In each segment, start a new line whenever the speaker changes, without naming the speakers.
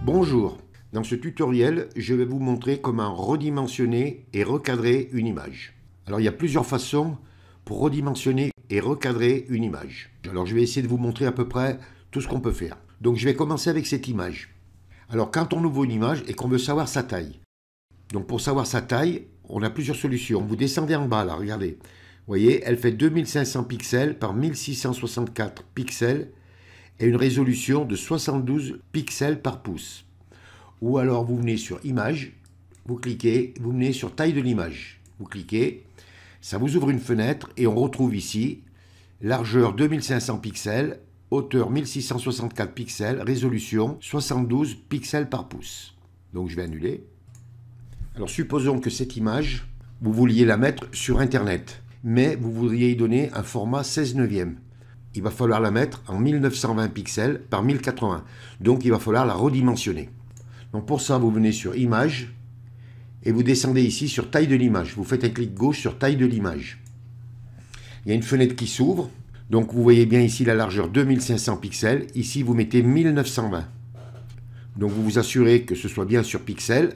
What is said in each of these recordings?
Bonjour, dans ce tutoriel, je vais vous montrer comment redimensionner et recadrer une image. Alors il y a plusieurs façons pour redimensionner et recadrer une image. Alors je vais essayer de vous montrer à peu près tout ce qu'on peut faire. Donc je vais commencer avec cette image. Alors quand on ouvre une image et qu'on veut savoir sa taille, donc pour savoir sa taille, on a plusieurs solutions. Vous descendez en bas là, regardez. Vous voyez, elle fait 2500 pixels par 1664 pixels et une résolution de 72 pixels par pouce. Ou alors vous venez sur Image, vous cliquez, vous venez sur Taille de l'image. Vous cliquez, ça vous ouvre une fenêtre et on retrouve ici largeur 2500 pixels, hauteur 1664 pixels, résolution 72 pixels par pouce. Donc je vais annuler. Alors supposons que cette image, vous vouliez la mettre sur Internet, mais vous voudriez y donner un format 16 neuvième. Il va falloir la mettre en 1920 pixels par 1080. Donc il va falloir la redimensionner. Donc pour ça, vous venez sur Image et vous descendez ici sur Taille de l'image. Vous faites un clic gauche sur Taille de l'image. Il y a une fenêtre qui s'ouvre. Donc vous voyez bien ici la largeur 2500 pixels. Ici, vous mettez 1920. Donc vous vous assurez que ce soit bien sur pixels.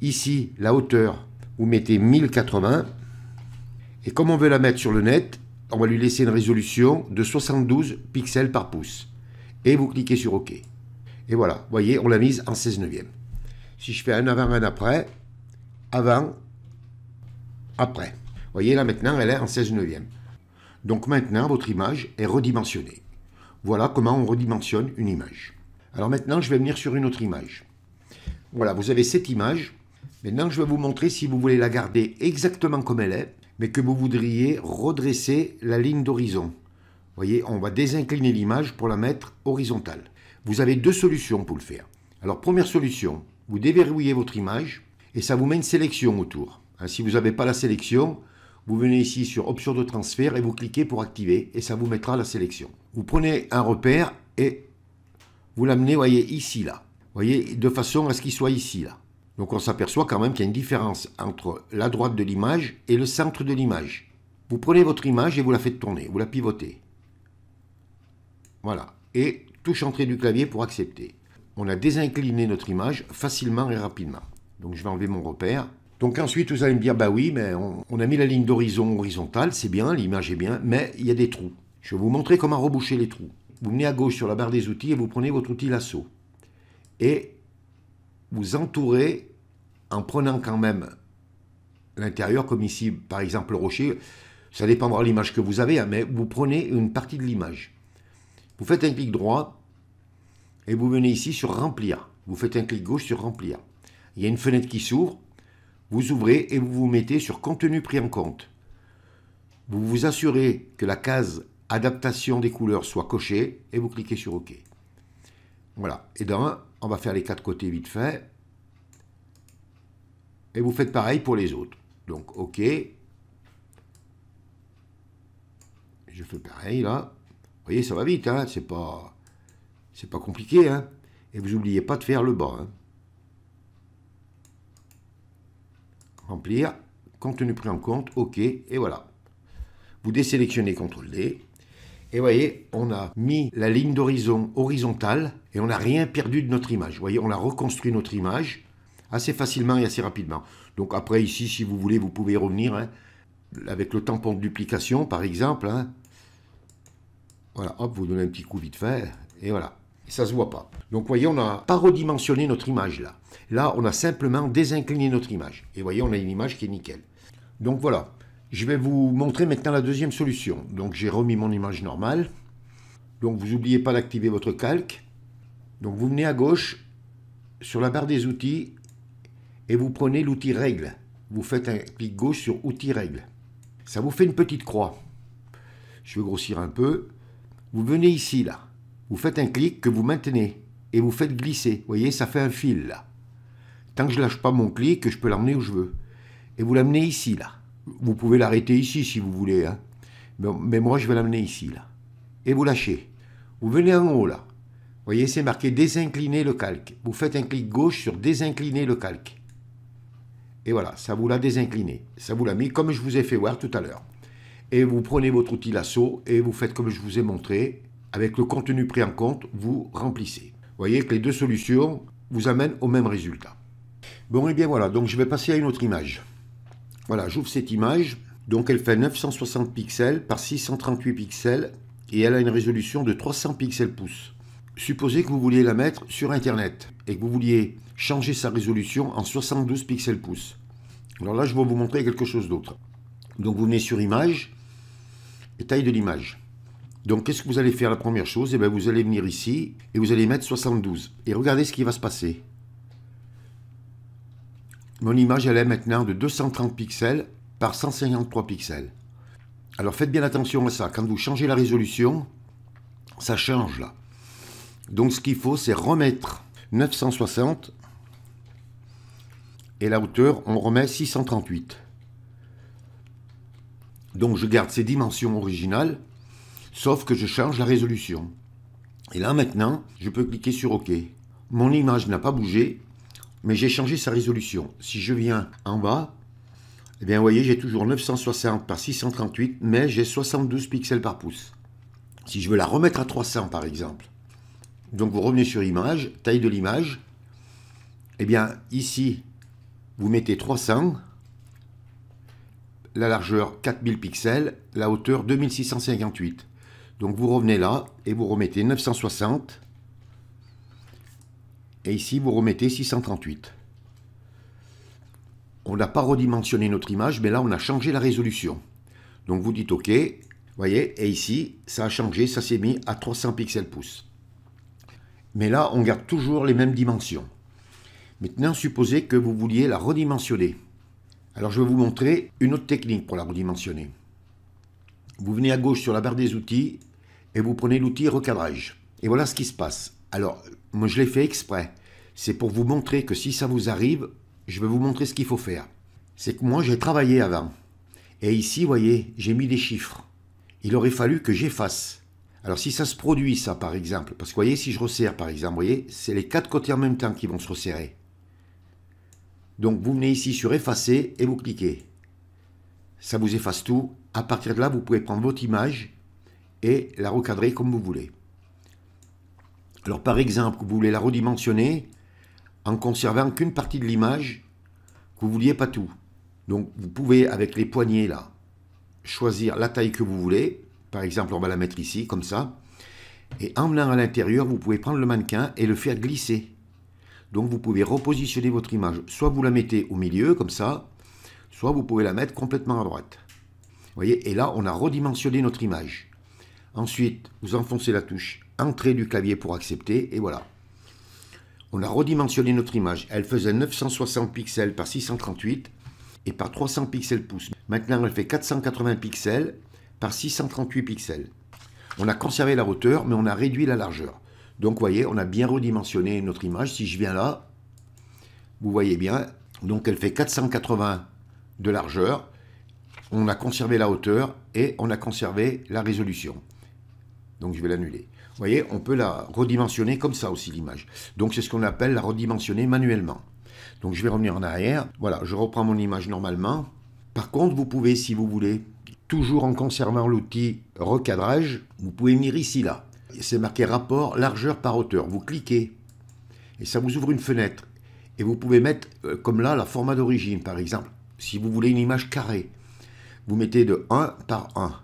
Ici, la hauteur, vous mettez 1080. Et comme on veut la mettre sur le net, on va lui laisser une résolution de 72 pixels par pouce. Et vous cliquez sur OK. Et voilà, vous voyez, on l'a mise en 16 neuvième. Si je fais un avant, un après, avant, après. Vous voyez, là maintenant, elle est en 16 neuvième. Donc maintenant, votre image est redimensionnée. Voilà comment on redimensionne une image. Alors maintenant, je vais venir sur une autre image. Voilà, vous avez cette image. Maintenant, je vais vous montrer si vous voulez la garder exactement comme elle est, mais que vous voudriez redresser la ligne d'horizon. Vous voyez, on va désincliner l'image pour la mettre horizontale. Vous avez deux solutions pour le faire. Alors, première solution, vous déverrouillez votre image et ça vous met une sélection autour. Si vous n'avez pas la sélection, vous venez ici sur Options de transfert et vous cliquez pour activer et ça vous mettra la sélection. Vous prenez un repère et vous l'amenez, voyez, ici, là. Vous voyez, de façon à ce qu'il soit ici, là. Donc on s'aperçoit quand même qu'il y a une différence entre la droite de l'image et le centre de l'image. Vous prenez votre image et vous la faites tourner, vous la pivotez. Voilà. Et touche entrée du clavier pour accepter. On a désincliné notre image facilement et rapidement. Donc je vais enlever mon repère. Donc ensuite vous allez me dire, bah oui, mais on a mis la ligne d'horizon horizontale, c'est bien, l'image est bien, mais il y a des trous. Je vais vous montrer comment reboucher les trous. Vous venez à gauche sur la barre des outils et vous prenez votre outil lasso. Et vous entourez en prenant quand même l'intérieur, comme ici, par exemple, le rocher. Ça dépendra de l'image que vous avez, hein, mais vous prenez une partie de l'image. Vous faites un clic droit et vous venez ici sur Remplir. Vous faites un clic gauche sur Remplir. Il y a une fenêtre qui s'ouvre. Vous ouvrez et vous vous mettez sur Contenu pris en compte. Vous vous assurez que la case Adaptation des couleurs soit cochée et vous cliquez sur OK. Voilà. Et dans on va faire les quatre côtés vite fait. Et vous faites pareil pour les autres. Donc, OK. Je fais pareil, là. Vous voyez, ça va vite, hein. C'est pas compliqué, hein. Et vous n'oubliez pas de faire le bas, hein. Remplir. Contenu pris en compte. OK. Et voilà. Vous désélectionnez CTRL-D. Et vous voyez, on a mis la ligne d'horizon horizontale et on n'a rien perdu de notre image. Vous voyez, on a reconstruit notre image assez facilement et assez rapidement. Donc après ici, si vous voulez, vous pouvez revenir, hein, avec le tampon de duplication par exemple. Hein. Voilà, hop, vous donnez un petit coup vite fait, et voilà. Et ça ne se voit pas. Donc vous voyez, on n'a pas redimensionné notre image là. Là, on a simplement désincliné notre image. Et vous voyez, on a une image qui est nickel. Donc voilà, je vais vous montrer maintenant la deuxième solution. Donc j'ai remis mon image normale. Donc vous n'oubliez pas d'activer votre calque. Donc vous venez à gauche, sur la barre des outils, et vous prenez l'outil Règles. Vous faites un clic gauche sur Outils Règles. Ça vous fait une petite croix. Je vais grossir un peu. Vous venez ici, là. Vous faites un clic que vous maintenez. Et vous faites glisser. Vous voyez, ça fait un fil, là. Tant que je ne lâche pas mon clic, je peux l'emmener où je veux. Et vous l'amenez ici, là. Vous pouvez l'arrêter ici, si vous voulez. Hein. Mais moi, je vais l'amener ici, là. Et vous lâchez. Vous venez en haut, là. Vous voyez, c'est marqué Désincliner le calque. Vous faites un clic gauche sur Désincliner le calque. Et voilà, ça vous l'a désincliné. Ça vous l'a mis comme je vous ai fait voir tout à l'heure. Et vous prenez votre outil lasso et vous faites comme je vous ai montré. Avec le contenu pris en compte, vous remplissez. voyez que les deux solutions vous amènent au même résultat. Bon, et bien voilà, donc je vais passer à une autre image. Voilà, j'ouvre cette image. Donc elle fait 960 pixels par 638 pixels et elle a une résolution de 300 pixels pouces. Supposez que vous vouliez la mettre sur Internet et que vous vouliez changer sa résolution en 72 pixels pouces. Alors là, je vais vous montrer quelque chose d'autre. Donc vous venez sur Image et taille de l'image. Donc qu'est-ce que vous allez faire? La première chose, eh bien, vous allez venir ici et vous allez mettre 72. Et regardez ce qui va se passer. Mon image, elle est maintenant de 230 pixels par 153 pixels. Alors faites bien attention à ça. Quand vous changez la résolution, ça change là. Donc ce qu'il faut, c'est remettre 960 et la hauteur, on remet 638. Donc je garde ces dimensions originales, sauf que je change la résolution. Et là maintenant, je peux cliquer sur OK. Mon image n'a pas bougé, mais j'ai changé sa résolution. Si je viens en bas, eh bien vous voyez, j'ai toujours 960 par 638, mais j'ai 72 pixels par pouce. Si je veux la remettre à 300 par exemple, donc vous revenez sur Image, taille de l'image, eh bien ici, vous mettez 300, la largeur 4000 pixels, la hauteur 2658. Donc vous revenez là et vous remettez 960. Et ici, vous remettez 638. On n'a pas redimensionné notre image, mais là, on a changé la résolution. Donc vous dites OK, voyez, et ici, ça a changé, ça s'est mis à 300 pixels pouces. Mais là, on garde toujours les mêmes dimensions. Maintenant, supposez que vous vouliez la redimensionner. Alors, je vais vous montrer une autre technique pour la redimensionner. Vous venez à gauche sur la barre des outils et vous prenez l'outil recadrage. Et voilà ce qui se passe. Alors, moi, je l'ai fait exprès. C'est pour vous montrer que si ça vous arrive, je vais vous montrer ce qu'il faut faire. C'est que moi, j'ai travaillé avant. Et ici, vous voyez, j'ai mis des chiffres. Il aurait fallu que j'efface. Alors, si ça se produit, ça, par exemple, parce que, vous voyez, si je resserre, par exemple, vous voyez, c'est les 4 côtés en même temps qui vont se resserrer. Donc, vous venez ici sur effacer et vous cliquez. Ça vous efface tout. À partir de là, vous pouvez prendre votre image et la recadrer comme vous voulez. Alors, par exemple, vous voulez la redimensionner en conservant qu'une partie de l'image, que vous ne vouliez pas tout. Donc, vous pouvez, avec les poignées là, choisir la taille que vous voulez. Par exemple, on va la mettre ici, comme ça. Et en venant à l'intérieur, vous pouvez prendre le mannequin et le faire glisser. Donc, vous pouvez repositionner votre image. Soit vous la mettez au milieu, comme ça, soit vous pouvez la mettre complètement à droite. Vous voyez, et là, on a redimensionné notre image. Ensuite, vous enfoncez la touche Entrée du clavier pour accepter, et voilà. On a redimensionné notre image. Elle faisait 960 pixels par 638 et par 300 pixels pouces. Maintenant, elle fait 480 pixels par 638 pixels. On a conservé la hauteur, mais on a réduit la largeur. Donc, vous voyez, on a bien redimensionné notre image. Si je viens là, vous voyez bien. Donc, elle fait 480 de largeur. On a conservé la hauteur et on a conservé la résolution. Donc, je vais l'annuler. Vous voyez, on peut la redimensionner comme ça aussi, l'image. Donc, c'est ce qu'on appelle la redimensionner manuellement. Donc, je vais revenir en arrière. Voilà, je reprends mon image normalement. Par contre, vous pouvez, si vous voulez, toujours en conservant l'outil recadrage, vous pouvez venir ici, là. C'est marqué rapport largeur par hauteur. Vous cliquez et ça vous ouvre une fenêtre. Et vous pouvez mettre, comme là, la format d'origine, par exemple. Si vous voulez une image carrée, vous mettez de 1 par 1.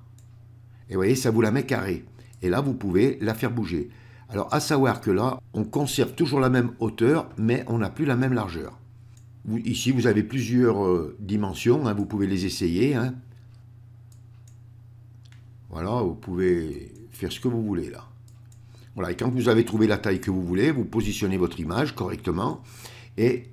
Et vous voyez, ça vous la met carrée. Et là, vous pouvez la faire bouger. Alors, à savoir que là, on conserve toujours la même hauteur, mais on n'a plus la même largeur. Ici, vous avez plusieurs dimensions. Hein, vous pouvez les essayer. Hein. Voilà, vous pouvez faire ce que vous voulez là. Voilà, et quand vous avez trouvé la taille que vous voulez, vous positionnez votre image correctement et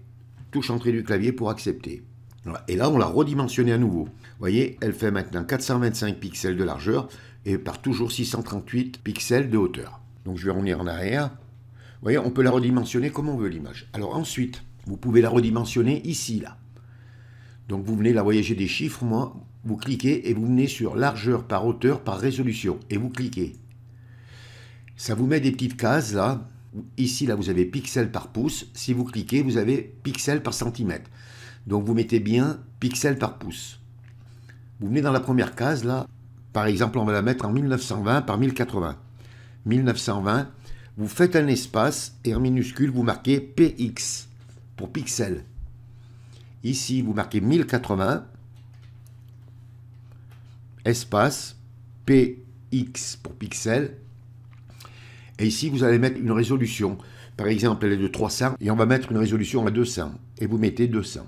touche entrée du clavier pour accepter. Voilà. Et là, on l'a redimensionnée à nouveau. Vous voyez, elle fait maintenant 425 pixels de largeur et par toujours 638 pixels de hauteur. Donc je vais revenir en arrière. Vous voyez, on peut la redimensionner comme on veut l'image. Alors ensuite, vous pouvez la redimensionner ici, là. Donc vous venez, là, vous voyez, j'ai des chiffres, moi. Vous cliquez et vous venez sur largeur par hauteur par résolution. Et vous cliquez. Ça vous met des petites cases, là. Ici, là, vous avez pixels par pouce. Si vous cliquez, vous avez pixels par centimètre. Donc vous mettez bien pixels par pouce. Vous venez dans la première case, là. Par exemple, on va la mettre en 1920 par 1080. 1920, vous faites un espace et en minuscule, vous marquez PX pour pixel. Ici, vous marquez 1080, espace PX pour pixel. Et ici, vous allez mettre une résolution. Par exemple, elle est de 300 et on va mettre une résolution à 200. Et vous mettez 200.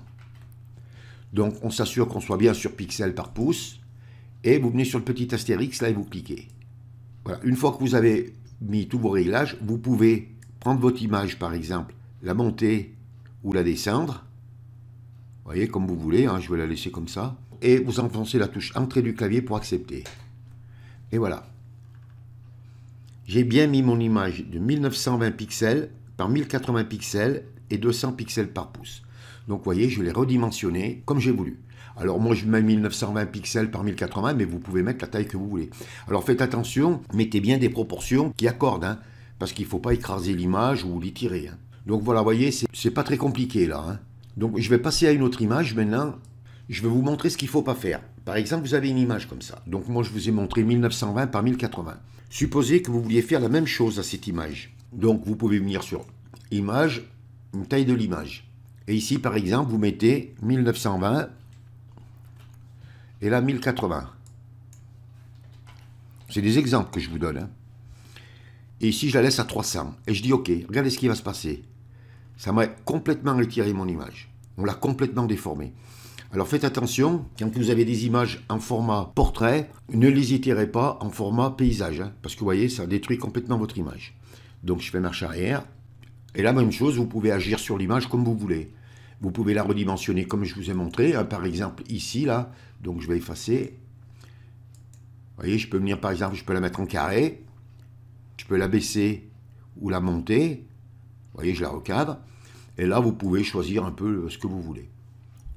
Donc, on s'assure qu'on soit bien sur pixels par pouce. Et vous venez sur le petit astérix là et vous cliquez. Voilà. Une fois que vous avez mis tous vos réglages, vous pouvez prendre votre image, par exemple, la monter ou la descendre. Vous voyez, comme vous voulez, hein, je vais la laisser comme ça. Et vous enfoncez la touche entrée du clavier pour accepter. Et voilà. J'ai bien mis mon image de 1920 pixels par 1080 pixels et 200 pixels par pouce. Donc, vous voyez, je l'ai redimensionné comme j'ai voulu. Alors, moi, je mets 1920 pixels par 1080, mais vous pouvez mettre la taille que vous voulez. Alors, faites attention, mettez bien des proportions qui accordent, hein, parce qu'il ne faut pas écraser l'image ou l'étirer. Hein. Donc, voilà, vous voyez, c'est pas très compliqué, là. Hein. Donc, je vais passer à une autre image maintenant. Je vais vous montrer ce qu'il ne faut pas faire. Par exemple, vous avez une image comme ça. Donc, moi, je vous ai montré 1920 par 1080. Supposez que vous vouliez faire la même chose à cette image. Donc, vous pouvez venir sur Image, une taille de l'image. Et ici, par exemple, vous mettez 1920 et là, 1080. C'est des exemples que je vous donne. Hein. Et ici, je la laisse à 300. Et je dis OK, regardez ce qui va se passer. Ça m'a complètement retiré mon image. On l'a complètement déformée. Alors faites attention, quand vous avez des images en format portrait, ne les étirez pas en format paysage, hein, parce que vous voyez, ça détruit complètement votre image. Donc je fais marche arrière, et la même chose, vous pouvez agir sur l'image comme vous voulez. Vous pouvez la redimensionner comme je vous ai montré, hein, par exemple ici, là, donc je vais effacer. Vous voyez, je peux venir par exemple, je peux la mettre en carré, je peux la baisser ou la monter, vous voyez, je la recadre, et là vous pouvez choisir un peu ce que vous voulez.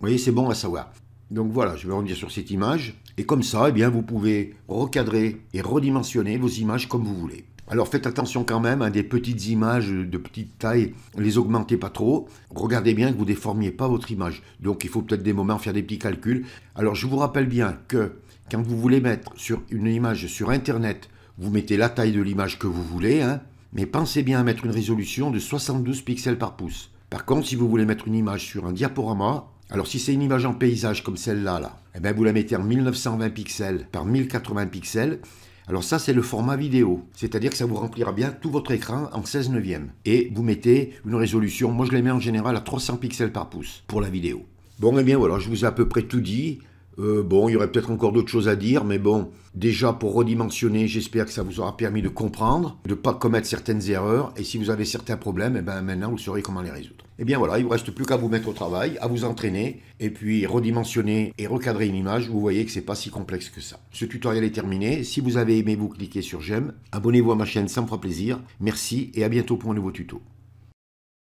Vous voyez, c'est bon à savoir. Donc voilà, je vais revenir sur cette image. Et comme ça, eh bien, vous pouvez recadrer et redimensionner vos images comme vous voulez. Alors faites attention quand même à des petites images de petite taille. Ne les augmentez pas trop. Regardez bien que vous ne déformiez pas votre image. Donc il faut peut-être des moments faire des petits calculs. Alors je vous rappelle bien que quand vous voulez mettre sur une image sur Internet, vous mettez la taille de l'image que vous voulez. Hein, mais pensez bien à mettre une résolution de 72 pixels par pouce. Par contre, si vous voulez mettre une image sur un diaporama, alors si c'est une image en paysage comme celle-là, là, eh bien vous la mettez en 1920 pixels par 1080 pixels. Alors ça, c'est le format vidéo. C'est-à-dire que ça vous remplira bien tout votre écran en 16 neuvième. Et vous mettez une résolution, moi je les mets en général à 300 pixels par pouce pour la vidéo. Bon, eh bien voilà, je vous ai à peu près tout dit. Bon, il y aurait peut-être encore d'autres choses à dire, mais bon, déjà pour redimensionner, j'espère que ça vous aura permis de comprendre, de ne pas commettre certaines erreurs, et si vous avez certains problèmes, eh ben maintenant vous saurez comment les résoudre. Et bien voilà, il ne vous reste plus qu'à vous mettre au travail, à vous entraîner, et puis redimensionner et recadrer une image, vous voyez que c'est pas si complexe que ça. Ce tutoriel est terminé, si vous avez aimé, vous cliquez sur j'aime, abonnez-vous à ma chaîne, ça me fera plaisir, merci et à bientôt pour un nouveau tuto.